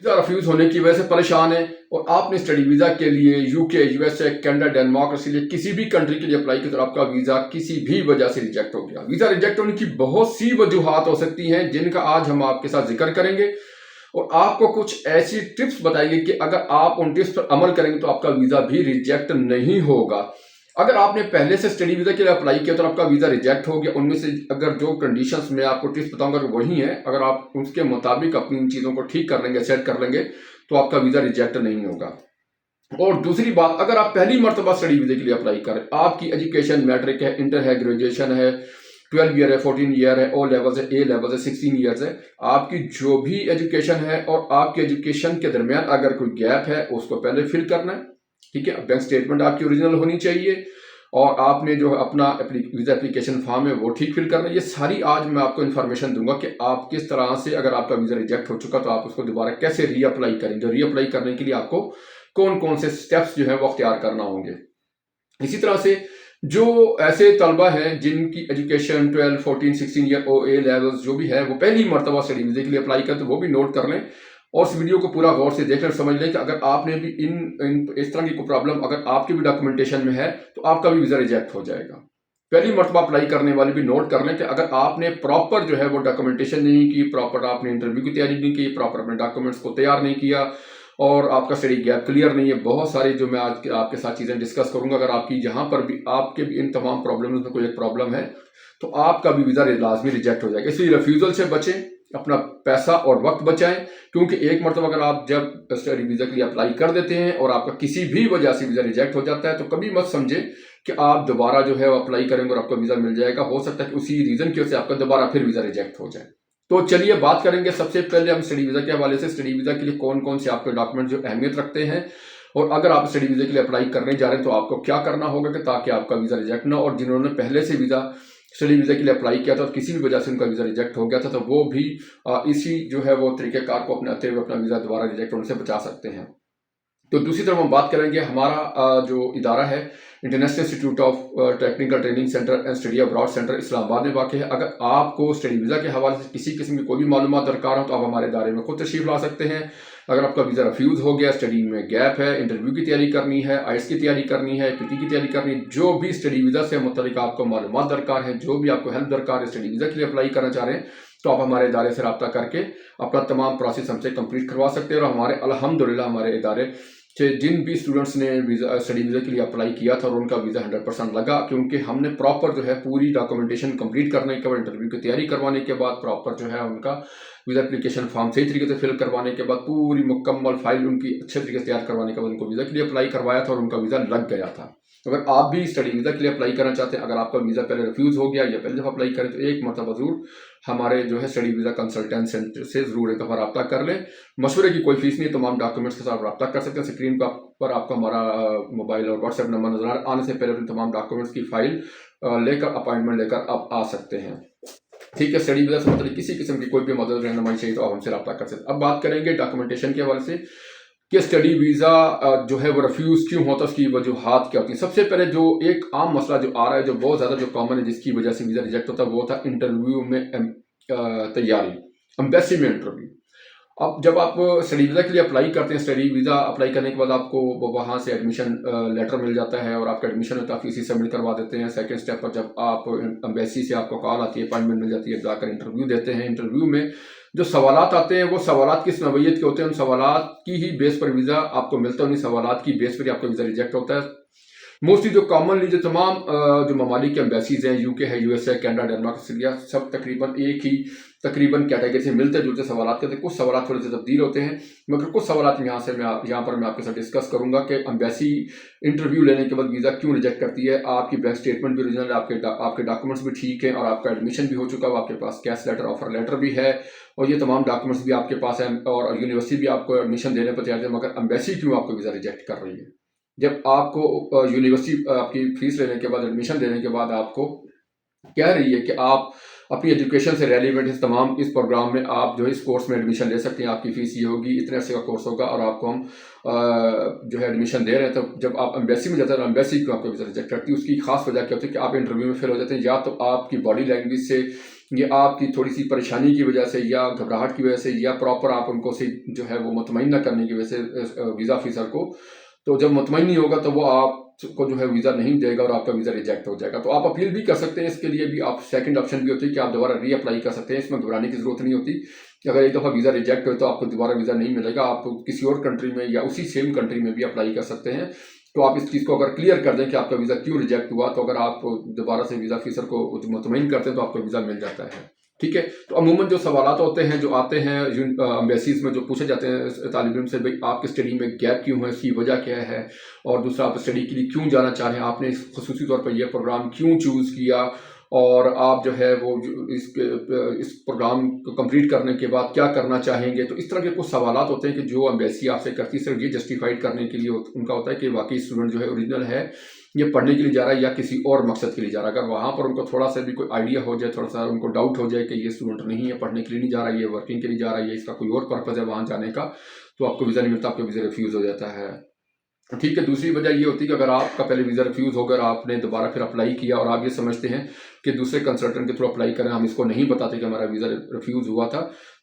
Visa refuse होने की वजह से परेशान है और आपने स्टडी वीज़ा के लिए UK, USA, Canada, Denmark, Australia किसी भी कंट्री के लिए अप्लाई किया तो आपका वीज़ा किसी भी वजह से रिजेक्ट हो गया। वीज़ा रिजेक्ट होने की बहुत सी वजूहात हो सकती हैं जिनका आज हम आपके साथ जिक्र करेंगे और आपको कुछ ऐसी टिप्स बताएंगे कि अगर आप उन टिप्स पर अमल करेंगे तो आपका वीज़ा भी रिजेक्ट नहीं होगा। अगर आपने पहले से स्टडी वीज़ा के लिए अप्लाई किया तो आपका वीज़ा रिजेक्ट हो गया, उनमें से अगर जो कंडीशंस में आपको टिप्स बताऊंगा वही है, अगर आप उसके मुताबिक अपनी इन चीज़ों को ठीक कर लेंगे, सेट कर लेंगे तो आपका वीज़ा रिजेक्ट नहीं होगा। और दूसरी बात, अगर आप पहली मरतबा स्टडी वीज़े के लिए अप्लाई करें, आपकी एजुकेशन मैट्रिक है, इंटर है, ग्रेजुएशन है, 12 ईयर है, 14 ईयर है, ओ लेवल्स है, ए लेवल्स है, 16 ईयर्स है, आपकी जो भी एजुकेशन है और आपकी एजुकेशन के दरमियान अगर कोई गैप है उसको पहले फिल करना है। ठीक है, बैंक स्टेटमेंट आपकी ओरिजिनल होनी चाहिए और आपने जो अपना वीज़ा एप्लीकेशन फॉर्म है वो ठीक फिल करना है। ये सारी आज मैं आपको इन्फॉर्मेशन दूंगा कि आप किस तरह से, अगर आपका वीज़ा रिजेक्ट हो चुका तो आप उसको दोबारा कैसे रीअप्लाई करेंगे। रीअप्लाई करने के लिए आपको कौन कौन से स्टेप्स जो है वो अख्तियार करना होंगे। इसी तरह से जो ऐसे तलबा हैं जिनकी education 12, 14, 16 year O A levels जो भी है वो पहली मरतबा स्टडी वीज़े के लिए अप्लाई करते, तो वो भी नोट कर लें और इस वीडियो को पूरा गौर से देख लें, समझ लें कि अगर आपने भी इस तरह की कोई प्रॉब्लम अगर आपकी भी डॉक्यूमेंटेशन में है तो आपका भी वीज़ा रिजेक्ट हो जाएगा। पहली मरतबा अप्लाई करने वाले भी नोट कर लें कि अगर आपने प्रॉपर जो है वो डॉक्यूमेंटेशन नहीं की, प्रॉपर आपने इंटरव्यू की तैयारी नहीं की, प्रॉपर अपने डॉक्यूमेंट्स को तैयार नहीं किया और आपका स्टडी गैप क्लियर नहीं है, बहुत सारी जो मैं आज आपके साथ चीज़ें डिस्कस करूंगा, अगर आपकी जहां पर भी आपके भी इन तमाम प्रॉब्लम्स में कोई एक प्रॉब्लम है तो आपका भी वीज़ा लाजमी रिजेक्ट हो जाएगा। इसलिए रिफ्यूज़ल से बचें, अपना पैसा और वक्त बचाएं, क्योंकि एक मरतबा अगर आप जब स्टडी वीज़ा के लिए अप्लाई कर देते हैं और आपका किसी भी वजह से वीज़ा रिजेक्ट हो जाता है तो कभी मत समझें कि आप दोबारा जो है वो अप्लाई करेंगे और आपका वीज़ा मिल जाएगा। हो सकता है कि उसी रीज़न की वजह से आपका दोबारा फिर वीज़ा रिजेक्ट हो जाए। तो चलिए बात करेंगे सबसे पहले हम स्टडी वीज़ा के हवाले से, स्टडी वीज़ा के लिए कौन कौन से आपके डॉक्यूमेंट जो अहमियत रखते हैं और अगर आप स्टडी वीज़ा के लिए अप्लाई करने जा रहे हैं तो आपको क्या करना होगा कि ताकि आपका वीज़ा रिजेक्ट ना हो। और जिन्होंने पहले से स्टडी वीज़ा के लिए अप्लाई किया था और किसी भी वजह से उनका वीज़ा रिजेक्ट हो गया था तो वो भी इसी जो है वो तरीक़ेकार को अपनाते हुए अपना वीज़ा दोबारा रिजेक्ट होने से बचा सकते हैं। तो दूसरी तरफ हम बात करेंगे, हमारा जो इदारा है international institute of technical training centre and study abroad centre Islamabad में वाक़ है। अगर आपको स्टडी वीज़ा के हवाले से किसी किस्म की कोई भी मालूमात दरकार हो तो आप हमारे इदारे में खुद तशरीफ़ ला सकते हैं। अगर आपका वीज़ा रिफ्यूज़ हो गया, स्टडी में गैप है, इंटरव्यू की तैयारी करनी है, आइल्स की तैयारी करनी है, पीटी की तैयारी करनी है, जो भी स्टडी वीज़ा से मुतल्लिक आपको मालूमात दरकार है, जो भी आपको हेल्प दरकार है, स्टडी वीज़ा के लिए अप्लाई करना चाह रहे हैं तो आप हमारे इदारे से रब्ता करके अपना तमाम प्रोसेस हमसे कंप्लीट करवा सकते हैं। और हमारे अल्हम्दुलिल्लाह हमारे इदारे जिन भी स्टूडेंट्स ने स्टडी वीज़ा के लिए अप्लाई किया था और उनका वीज़ा 100% लगा, क्योंकि हमने प्रॉपर जो है पूरी डॉक्यूमेंटेशन कंप्लीट करने के बाद, इंटरव्यू की तैयारी करवाने के बाद, प्रॉपर जो है उनका वीज़ा एप्लीकेशन फॉर्म सही तरीके से फिल करवाने के बाद, पूरी मुकम्मल फाइल उनकी अच्छे तरीके से तैयार करवाने के बाद उनको वीज़ा के लिए अप्लाई करवाया था और उनका वीज़ा लग गया था। तो अगर आप भी स्टडी वीज़ा के लिए अप्लाई करना चाहते हैं, अगर आपका वीज़ा पहले रिफ्यूज़ हो गया या पहले दफ़ा अप्लाई करें तो एक मरतबा ज़रूर हमारे जो है स्टडी वीज़ा कंसल्टेंट सेंटर से ज़रूर एक दफ़ा रब्ता कर लें। मशवरे की कोई फीस नहीं, तमाम डॉक्यूमेंट्स के साथ रब्ता कर सकते हैं। स्क्रीन पर आपको हमारा मोबाइल और व्हाट्सएप नंबर नजर आ रहा है, आने से पहले अपने तमाम डॉक्यूमेंट्स की फाइल लेकर अपॉइंटमेंट लेकर आप आ सकते हैं। ठीक है, स्टडी वीज़ा से मतलब किसी किस्म की कोई भी मदद रहनुमाई चाहिए तो आप हमसे रब्ता कर सकते हैं। अब बात करेंगे डॉक्यूमेंटेशन के हवाले से कि स्टडी वीज़ा जो है वो रिफ्यूज़ क्यों होता है, उसकी वजूहात क्या होती है। सबसे पहले जो एक आम मसला जो आ रहा है, जो बहुत ज़्यादा जो कॉमन है जिसकी वजह से वीज़ा रिजेक्ट होता है, वो था इंटरव्यू में तैयारी, एम्बेसी में इंटरव्यू। अब जब आप स्टडी वीज़ा के लिए अप्लाई करते हैं, स्टडी वीज़ा अप्लाई करने के बाद आपको वहाँ से एडमिशन लेटर मिल जाता है और आपका एडमिशन होता है, आप फीस सबमिट करवा देते हैं। सेकंड स्टेप पर जब आप एम्बेसी से आपको कॉल आती है, अपॉइंटमेंट मिल जाती है, जाकर इंटरव्यू देते हैं। इंटरव्यू में जो सवालात आते हैं वो सवालात किस नौइयत के होते हैं, उन सवालात की ही बेस पर वीज़ा आपको मिलता है, उन्हीं सवालात की बेस पर ही आपका वीज़ा रिजेक्ट होता है। मोस्टली जो कॉमनली जो तमाम जो ममालिक के एम्बेसीज हैं, यूके है, यूएसए, कनाडा, डेनमार्क, ऑस्ट्रेलिया, सब तकरीबन एक ही तकरीबन कैटेगरी से मिलते जुलते सवाल करते हैं। कुछ सवाल थोड़े से तब्दील होते हैं, मगर कुछ सवाल यहाँ पर मैं आपके साथ डिस्कस करूंगा कि एम्बेसी इंटरव्यू लेने के बाद वीज़ा क्यों रिजेक्ट करती है। आपकी बैंक स्टेटमेंट भी ओरिजिनल, आपके डॉक्यूमेंट्स भी ठीक है और आपका एडमिशन भी हो चुका है, आपके पास कैश लेटर, ऑफर लेटर भी है और ये तमाम डॉक्यूमेंट्स भी आपके पास हैं और यूनिवर्सिटी भी आपको एडमिशन देने पर तैयार है, मगर एम्बेसी क्यों आपको वीज़ा रिजेक्ट कर रही है। जब आपको यूनिवर्सिटी आपकी फीस लेने के बाद, एडमिशन देने के बाद आपको कह रही है कि आप अपनी एजुकेशन से रेलिवेंट इस प्रोग्राम में आप जो है इस कोर्स में एडमिशन ले सकते हैं, आपकी फीस ये होगी, इतने अर्से का कोर्स होगा और आपको हम जो है एडमिशन दे रहे हैं। तो जब आप एम्बेसी में जाते हैं तो एम्बेसी क्यों आपको वीज़ा रिजेक्ट करती है, उसकी खास वजह क्या होती है कि आप इंटरव्यू में फेल हो जाते हैं, या तो आपकी बॉडी लैंग्वेज से ये आपकी थोड़ी-सी परेशानी की वजह से या घबराहट की वजह से या प्रॉपर आप उनको से जो है वो मुतमईन ना करने की वजह से वीज़ा ऑफ़िसर को, तो जब मुतमईन नहीं होगा तो वो आपको जो है वीज़ा नहीं देगा और आपका वीज़ा रिजेक्ट हो जाएगा। तो आप अपील भी कर सकते हैं, इसके लिए भी आप सेकंड ऑप्शन भी होती है कि आप दोबारा रीअप्लाई कर सकते हैं। इसमें घबराने की ज़रूरत नहीं होती कि अगर एक दफ़ा वीज़ा रिजेक्ट हो तो आपको दोबारा वीज़ा नहीं मिलेगा। आप किसी और कंट्री में या उसी सेम कंट्री में भी अप्लाई कर सकते हैं। तो आप इस चीज़ को अगर क्लियर कर दें कि आपका वीज़ा क्यों रिजेक्ट हुआ, तो अगर आप दोबारा से वीज़ा ऑफ़िसर को मुतमईन करते हैं तो आपको वीज़ा मिल जाता है। ठीक है? तो अमूमन जो सवालात होते हैं, जो आते हैं एम्बेसीज़ में, जो पूछे जाते हैं तालिब इल्म से, भई आपकी स्टडी में गैप क्यों है, इसकी वजह क्या है? और दूसरा, आप स्टडी के लिए क्यों जाना चाह रहे हैं? आपने ख़ुसूसी तौर पर ये प्रोग्राम क्यों चूज़ किया? और आप जो है वो जो इस प्रोग्राम को कंप्लीट करने के बाद क्या करना चाहेंगे? तो इस तरह के कुछ सवालात होते हैं कि जो एम्बेसी आपसे करती है, सिर्फ़ ये जस्टिफ़ाइड करने के लिए उनका होता है कि वाक़ई स्टूडेंट जो है ओरिजिनल है, ये पढ़ने के लिए जा रहा है या किसी और मकसद के लिए जा रहा है। अगर वहाँ पर उनको थोड़ा-सा भी कोई आइडिया हो जाए, थोड़ा-सा उनको डाउट हो जाए कि ये स्टूडेंट नहीं है, पढ़ने के लिए नहीं जा रहा है, ये वर्किंग के लिए जा रहा है, या इसका कोई और पर्पज़ है वहाँ जाने का, तो आपको वीज़ा नहीं मिलता, आपका वीज़ा रिफ्यूज़ हो जाता है। ठीक है, दूसरी वजह ये होती है कि अगर आपका पहले वीज़ा रिफ्यूज़ होकर आपने दोबारा फिर अप्लाई किया और आप ये समझते हैं कि दूसरे कंसल्टेंट के थ्रू अप्लाई करें, हम इसको नहीं बताते कि हमारा वीज़ा रिफ्यूज़ हुआ था,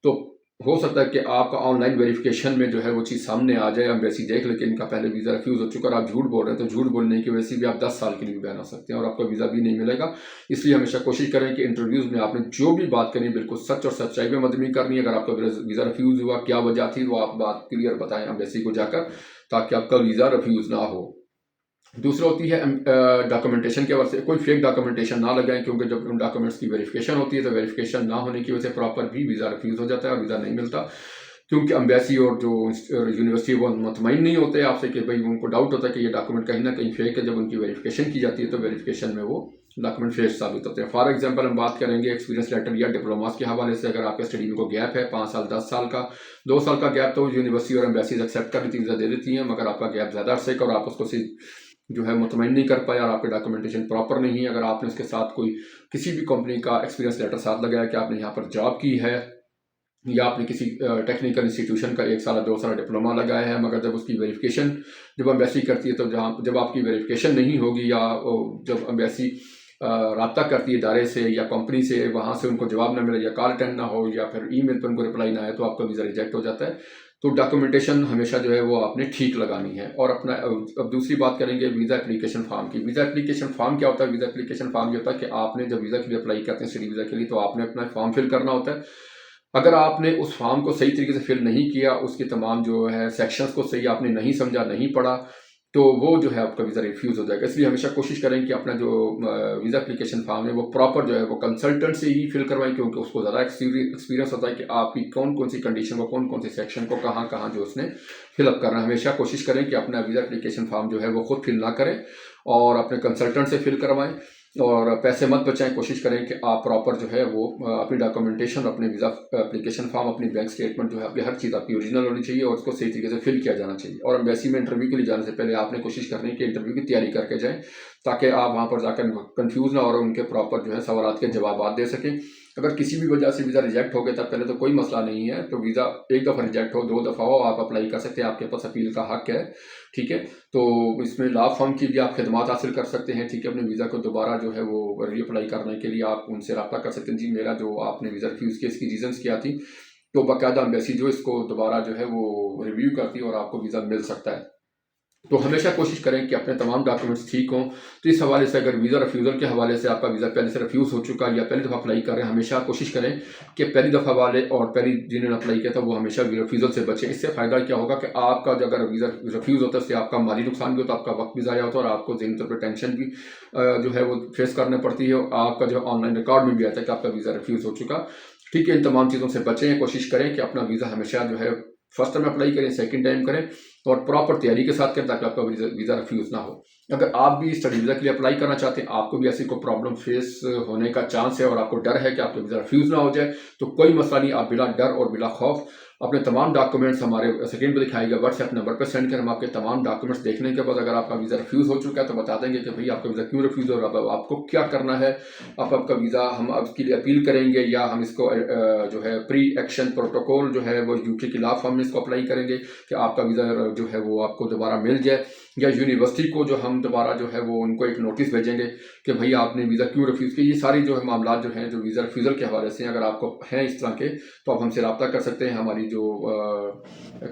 तो हो सकता है कि आपका ऑनलाइन वेरिफिकेशन में जो है वो चीज़ सामने आ जाए, एम्बेसी देख ले कि इनका पहले वीज़ा रिफ्यूज़ हो चुका और आप झूठ बोल रहे हैं, तो झूठ बोलने की वजह से भी आप 10 साल के लिए भी बैन हो सकते हैं और आपका वीज़ा भी नहीं मिलेगा। इसलिए हमेशा कोशिश करें कि इंटरव्यूज़ में आपने जो भी बात करनी है बिल्कुल सच और सच्चाई में मदनी करनी है। अगर आपका वीज़ा रिफ्यूज़ हुआ, क्या वजह थी, वो आप बात क्लियर बताएँ एम्बेसी को जाकर, ताकि आपका वीज़ा रिफ्यूज़ ना हो। दूसरा होती है डॉक्यूमेंटेशन के हवाले से, कोई फेक डॉक्यूमेंटेशन ना लगाएं, क्योंकि जब उन डॉक्यूमेंट्स की वेरिफिकेशन होती है तो वेरिफिकेशन ना होने की वजह से प्रॉपर भी वीज़ा रिफ्यूज़ हो जाता है और वीज़ा नहीं मिलता, क्योंकि एम्बेसी और जो यूनिवर्सिटी वो मुतमईन नहीं होते आपसे कि भाई, उनको डाउट होता है कि ये डॉक्यूमेंट कहीं ना कहीं फेक है। जब उनकी वेरिफिकेशन की जाती है तो वेरिफिकेशन में वो डॉक्यूमेंट फेक साबित होते हैं। फॉर एग्जांपल हम बात करेंगे एक्सपीरियंस लेटर या डिप्लोमास के हवाले से। अगर आपके स्टडी में को गैप है 5 साल 10 साल का, 2 साल का गैप, तो यूनिवर्सिटी और एम्बेसीज एक्सेप्ट कर लेती, वीज़ा दे देती हैं। मगर आपका गैप ज़्यादा अरसे का और आप उसको जो है मुतमईन नहीं कर पाए और आपके डॉक्यूमेंटेशन प्रॉपर नहीं है, अगर आपने उसके साथ कोई किसी भी कंपनी का एक्सपीरियंस लेटर साथ लगाया कि आपने यहाँ पर जॉब की है या आपने किसी टेक्निकल इंस्टीट्यूशन का 1 साल 2 साल डिप्लोमा लगाया है, मगर जब उसकी वेरिफिकेशन जब एम्बेसी करती है, तो जब आपकी वेरिफिकेशन नहीं होगी या जब एम्बेसी राब्ता करती है इदारे से या कंपनी से, वहाँ से उनको जवाब ना मिले या कॉल अटेंड ना हो या फिर ईमेल पर उनको रिप्लाई ना आए, तो आपका वीज़ा रिजेक्ट हो जाता है। तो डॉक्यूमेंटेशन हमेशा जो है वो आपने ठीक लगानी है। और अपना अब दूसरी बात करेंगे वीज़ा एप्लीकेशन फॉर्म की। वीज़ा एप्लीकेशन फॉर्म क्या होता है? वीज़ा एप्लीकेशन फॉर्म ये होता है कि आपने जब वीज़ा के लिए अप्लाई करते हैं, स्टडी वीज़ा के लिए, तो आपने अपना फॉर्म फिल करना होता है। अगर आपने उस फॉर्म को सही तरीके से फिल नहीं किया, उसके तमाम जो है सेक्शंस को सही आपने नहीं समझा, नहीं पढ़ा, तो वो जो है आपका वीज़ा रिफ्यूज़ हो जाएगा। इसलिए हमेशा कोशिश करें कि अपना जो वीज़ा एप्लीकेशन फॉर्म है वो प्रॉपर जो है वो कंसल्टेंट से ही फिल करवाएं, क्योंकि उसको ज़्यादा एक्सपीरियंस होता है कि आपकी कौन कौन सी कंडीशन को, कौन कौन से सेक्शन को कहाँ कहाँ जो उसने फिलअप करना है। हमेशा कोशिश करें कि अपना वीज़ा एप्लीकेशन फॉर्म जो है वो खुद फिल ना करें और अपने कंसल्टेंट से फिल करवाएं। और पैसे मत बचाएं, कोशिश करें कि आप प्रॉपर जो है वो अपनी डॉक्यूमेंटेशन, अपने वीज़ा एप्लीकेशन फॉर्म, अपनी बैंक स्टेटमेंट जो है, आपकी हर चीज़ आपकी ओरिजिनल होनी चाहिए और उसको सही तरीके से फिल किया जाना चाहिए। और एम्बेसी में इंटरव्यू के लिए जाने से पहले आपने कोशिश करनी है कि इंटरव्यू की तैयारी करके जाएं, ताकि आप वहाँ पर जाकर कन्फ्यूज़ ना और उनके प्रॉपर जो है सवालात के जवाब दे सकें। अगर किसी भी वजह से वीज़ा रिजेक्ट हो गया तब पहले तो कोई मसला नहीं है, तो वीज़ा एक दफ़ा रिजेक्ट हो, 2 दफ़ा हो, आप अप्लाई कर सकते हैं, आपके पास अपील का हक है। ठीक है, तो इसमें लॉ फर्म की भी आप खिदमात हासिल कर सकते हैं। ठीक है, अपने वीज़ा को दोबारा जो है वो रीअप्लाई करने के लिए आप उनसे रब्ता कर सकते हैं। जी, मेरा जो आपने वीज़ा रिफ्यूज़ किया, इसकी रीज़न्स क्या थी, तो बाकायदा एम्बेसी जो इसको दोबारा जो है वो रिव्यू करती है और आपको वीज़ा मिल सकता है। तो हमेशा कोशिश करें कि अपने तमाम डॉक्यूमेंट्स ठीक हों। तो इस हवाले से अगर वीज़ा रिफ्यूज़ल के हवाले से आपका वीज़ा पहले से रिफ्यूज़ हो चुका है या पहली दफ़ा अप्लाई कर रहे हैं, हमेशा कोशिश करें कि पहली दफ़ा वाले और पहली जिन्होंने अप्लाई किया था वो हमेशा रिफ्यूज़ल से बचें। इससे फ़ायदा क्या होगा कि आपका जो अगर वीज़ा रिफ्यूज़ होता है, उससे आपका माली नुकसान भी होता है, आपका वक्त भी ज़ाया होता है और आपको ज़हनी तौर पर टेंशन भी जो है वो फेस करनी पड़ती है। और आपका जो ऑनलाइन रिकॉर्ड में भी आता है कि आपका वीज़ा रिफ्यूज़ हो चुका। ठीक है, इन तमाम चीज़ों से बचें। कोशिश करें कि अपना वीज़ा हमेशा जो है फर्स्ट टाइम अप्लाई करें, सेकंड टाइम करें और प्रॉपर तैयारी के साथ करें, ताकि आपका वीज़ा रिफ्यूज़ ना हो। अगर आप भी स्टडी वीज़ा के लिए अप्लाई करना चाहते हैं, आपको भी ऐसी कोई प्रॉब्लम फेस होने का चांस है और आपको डर है कि आपका वीज़ा रिफ्यूज़ ना हो जाए, तो कोई मसला नहीं। आप बिला डर और बिला खौफ अपने तमाम डॉक्यूमेंट्स हमारे स्क्रीन पर दिखाई गए व्हाट्सएप नंबर पर सेंड करें। हम आपके तमाम डॉक्यूमेंट्स देखने के बाद अगर आपका वीज़ा रिफ्यूज़ हो चुका है तो बता देंगे कि भाई आपका वीज़ा क्यों रिफ्यूज़ हो रहा है, आपको क्या करना है। आपका वीज़ा हम आपके लिए अपील करेंगे या हम इसको जो है प्री एक्शन प्रोटोकॉल जो है वो यूके की लॉ फर्म में इसको अप्लाई करेंगे कि आपका वीज़ा जो है वो आपको दोबारा मिल जाए। या यूनिवर्सिटी को जो हम दोबारा जो है वो उनको एक नोटिस भेजेंगे कि भाई आपने वीज़ा क्यों रिफ्यूज़ किया। ये सारी जो है मामला जो हैं जो वीज़ा रिफ्यूज़ल के हवाले से अगर आपको हैं इस तरह के, तो आप हमसे रब्ता कर सकते हैं। हमारी जो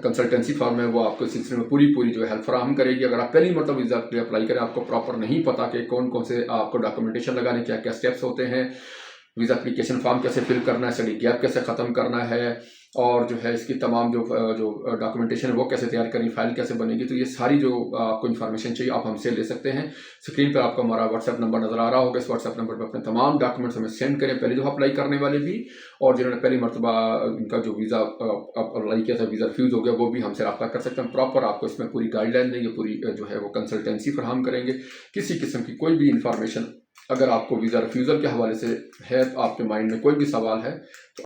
कंसल्टेंसी फर्म है वो आपको इस सिलसिले में पूरी जो हेल्प फराहम करेगी। अगर आप पहली मतलब वीज़ा के लिए अप्लाई करें, आपको प्रॉपर नहीं पता कि कौन कौन से आपको डॉक्यूमेंटेशन लगाने, क्या क्या स्टेप्स होते हैं, वीज़ा एप्लीकेशन फॉर्म कैसे फिल करना है, स्टडी गैप कैसे ख़त्म करना है, और जो है इसकी तमाम जो डॉक्यूमेंटेशन है वो कैसे तैयार करनी, फाइल कैसे बनेगी, तो ये सारी जो आपको इन्फॉर्मेशन चाहिए आप हमसे ले सकते हैं। स्क्रीन पर आपको हमारा व्हाट्सएप नंबर नज़र आ रहा होगा। इस व्हाट्सएप नंबर पर अपने तमाम डॉक्यूमेंट्स हमें सेंड करें, पहले जो अप्लाई करने वाले भी, और जिन्होंने पहली मरतबा इनका जो वीज़ा अप्लाई किया था, वीज़ा रिफ्यूज़ हो गया, वो भी हमसे रब्ता कर सकते हैं। प्रॉपर आपको इसमें पूरी गाइडलाइन देंगे, पूरी जो है वो कंसल्टेंसी फराहम करेंगे। किसी किस्म की कोई भी इंफॉर्मेशन अगर आपको वीज़ा रिफ्यूज़ल के हवाले से है, तो आपके माइंड में कोई भी सवाल है तो